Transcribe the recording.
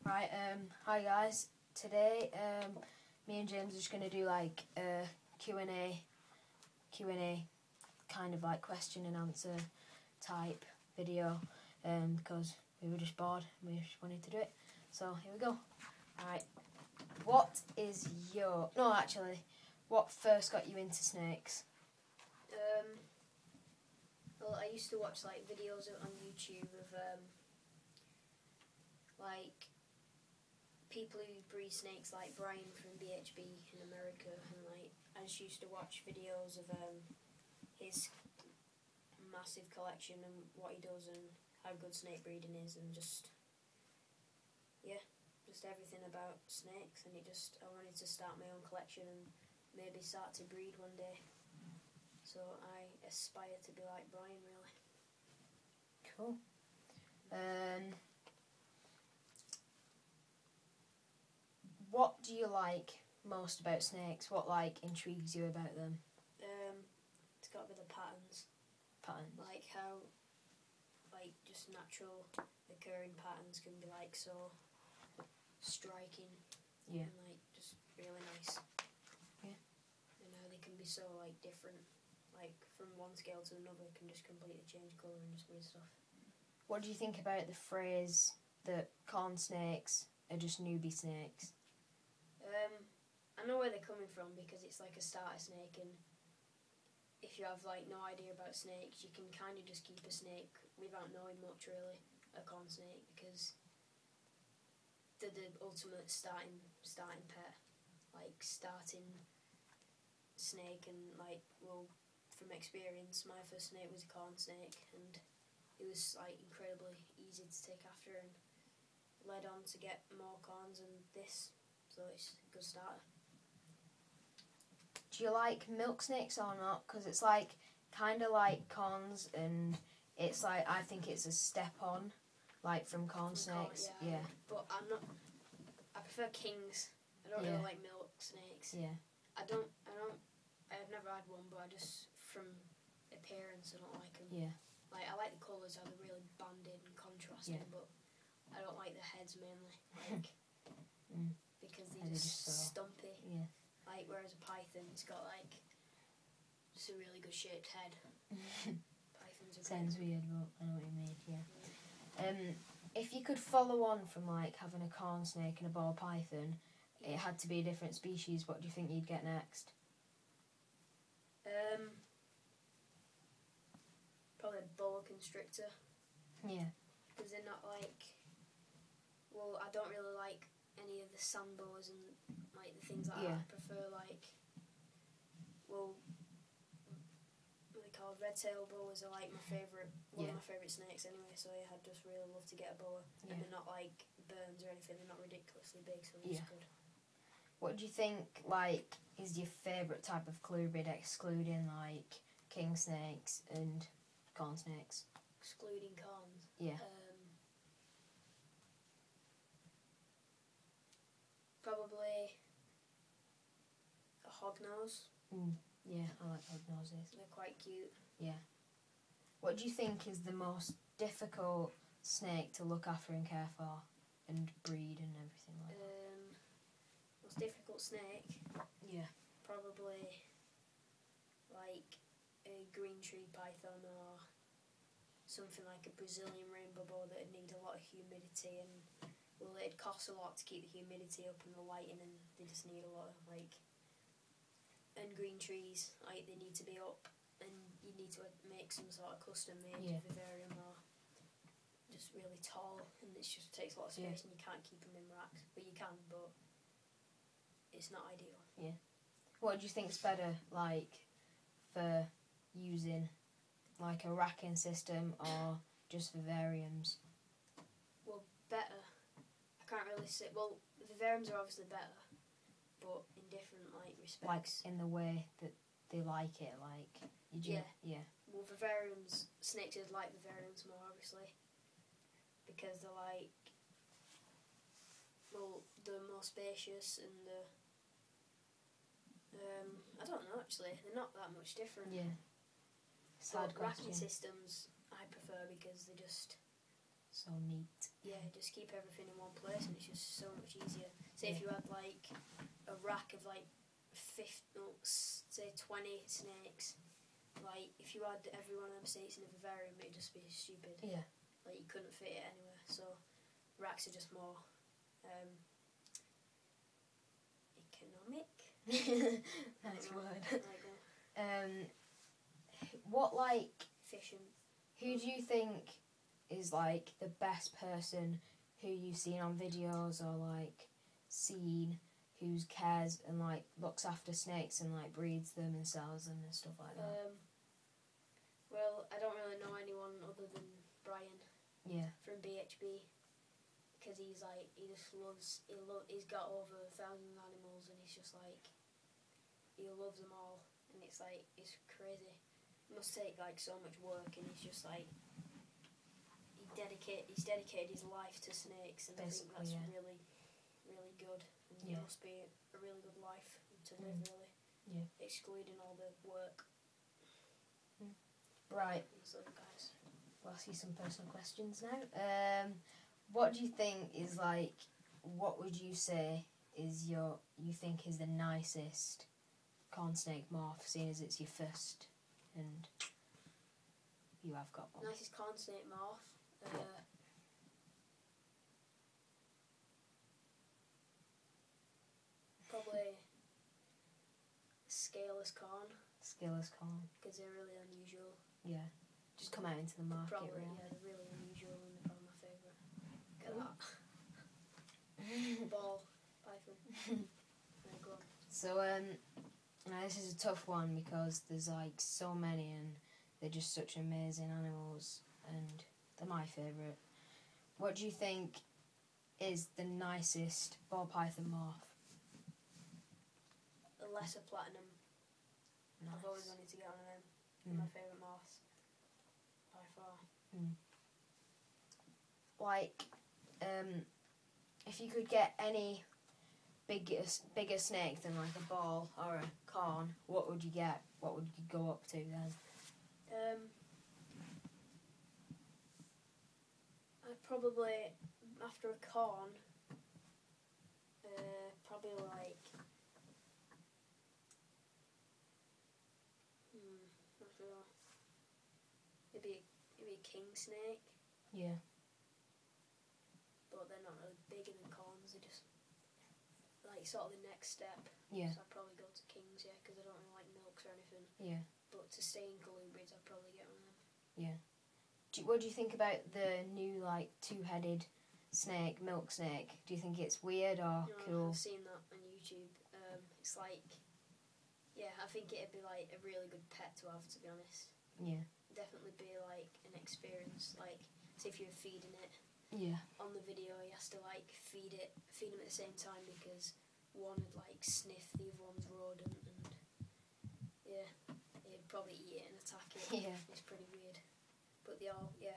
Right, hi guys. Today, me and James are just going to do like a Q&A kind of like question and answer type video because we were just bored and we just wanted to do it. So here we go. Alright, what first got you into snakes? Well, I used to watch like videos on YouTube of like people who breed snakes, like Brian from BHB in America, and like I just used to watch videos of his massive collection and what he does and how good snake breeding is, and just everything about snakes. And I wanted to start my own collection and maybe start to breed one day. So I aspire to be like Brian, really. Cool. What do you like most about snakes? What like intrigues you about them? It's got to be the patterns. Patterns. Like how, like just natural occurring patterns can be like so striking. Yeah. And like just really nice. Yeah. And how they can be so like different. Like from one scale to another can just completely change colour and just weird stuff. What do you think about the phrase that corn snakes are just newbie snakes? I know where they're coming from because it's like a starter snake, and if you have like no idea about snakes, you can kind of just keep a snake without knowing much really, a corn snake, because they're the ultimate starting pet, like starting snake. And like, well, from experience, my first snake was a corn snake, and it was like incredibly easy to take after, and led on to get more corns and this, so it's a good starter. Do you like milk snakes or not? Because it's like kind of like corns, and it's like I think it's a step on, like from corn snakes. Yeah. But I prefer kings. I don't really like milk snakes. Yeah. I've never had one, but I just, from appearance, I don't like them. Yeah. Like, I like the colours, how they're really banded and contrasting, but I don't like the heads mainly, like, because they're just stumpy. Yeah. Like, whereas a python, it's got like just a really good shaped head. Pythons are Sounds weird, but I know what you mean. Yeah. If you could follow on from like having a corn snake and a ball python, it had to be a different species. What do you think you'd get next? Probably a boa constrictor. Yeah. Because they're not like, well, I don't really like any of the sand boas and like the things like that. I prefer like, well, what they call red tail boas are like my favourite, one of my favourite snakes anyway. So yeah, I'd just really love to get a boa, and they're not like burns or anything. They're not ridiculously big, so they're just good. What do you think like is your favourite type of clubrid, excluding like king snakes and corn snakes? Excluding corns. Yeah. Probably a hognose. Yeah, I like hognoses. They're quite cute. Yeah. What do you think is the most difficult snake to look after and care for and breed and everything like that? Most difficult snake? Yeah. Probably like a green tree python or something like a Brazilian rainbow boa that would need a lot of humidity, and well, it'd cost a lot to keep the humidity up and the lighting, and they just need a lot of like, and green trees, like they need to be up, and you need to make some sort of custom made vivarium or just really tall, and it just takes a lot of space, and you can't keep them in racks. But you can, but it's not ideal. Yeah. What do you think's better, like, for using like a racking system or just vivariums? Well, better. I can't really say. Well, vivariums are obviously better, but in different like respects. Like in the way that they like it, like yeah. Well, vivariums, snakes would like vivariums more, obviously, because they're like, well, they're more spacious and the. I don't know actually. They're not that much different. Yeah. So racking systems I prefer because they're just so neat. yeah, just keep everything in one place, and it's just so much easier. Say if you had like a rack of like 20 snakes, like if you had every one of them snakes in a vivarium, it'd just be stupid. Yeah. Like you couldn't fit it anywhere. So racks are just more economic. Nice word. Like, What efficient. who do you think is like the best person who you've seen on videos or like seen who cares and like looks after snakes and like breeds them and sells them and stuff like that? Well, I don't really know anyone other than Brian Yeah. from BHB, because he's like, he just loves, he's got over 1,000 animals, and he's just like, he loves them all, and it's like, it's crazy. It must take like so much work, and he's just like, he's dedicated his life to snakes, and Basically, I think that's yeah. really, really good. And Yeah. it must be a really good life to live, really. Yeah. Excluding all the work. Right. These little guys. We'll ask you some personal questions now. What do you think is like? What would you say is you think is the nicest corn snake morph, seeing as it's your first and you have got one? Nicest corn snake morph. Probably scaleless corn, Scaleless corn. because they're really unusual. Yeah. Just come out into the market. Probably, really. yeah, they're really unusual, and they're probably my favourite. Look at that. Ball python. There, go on. So now this is a tough one because there's like so many and they're just such amazing animals and they're my favourite. What do you think is the nicest ball python morph? A lesser platinum. Nice. I've always wanted to get one of them. They're my favourite morphs. By far. Like, if you could get any bigger snake than like a ball or a corn, what would you get? What would you go up to then? I'd probably, after a corn, probably like, not sure. Maybe a king snake, Yeah. but they're not really bigger than corns. They're just like sort of the next step. Yeah. So I'd probably go to kings, yeah, because I don't really like milks or anything. Yeah. But to stay in colubrids, I'd probably get one of them. Yeah. What do you think about the new like two-headed snake, milk snake? Do you think it's weird or No, cool? I've seen that on YouTube. It's like, yeah, I think it'd be like a really good pet to have, to be honest. Yeah. Definitely be like an experience. Like, say if you're feeding it Yeah. on the video, you have to like feed them at the same time, because one would like sniff the other one's rodent, and yeah, it'd probably eat it and attack it. Yeah. It's pretty weird. But they all, yeah,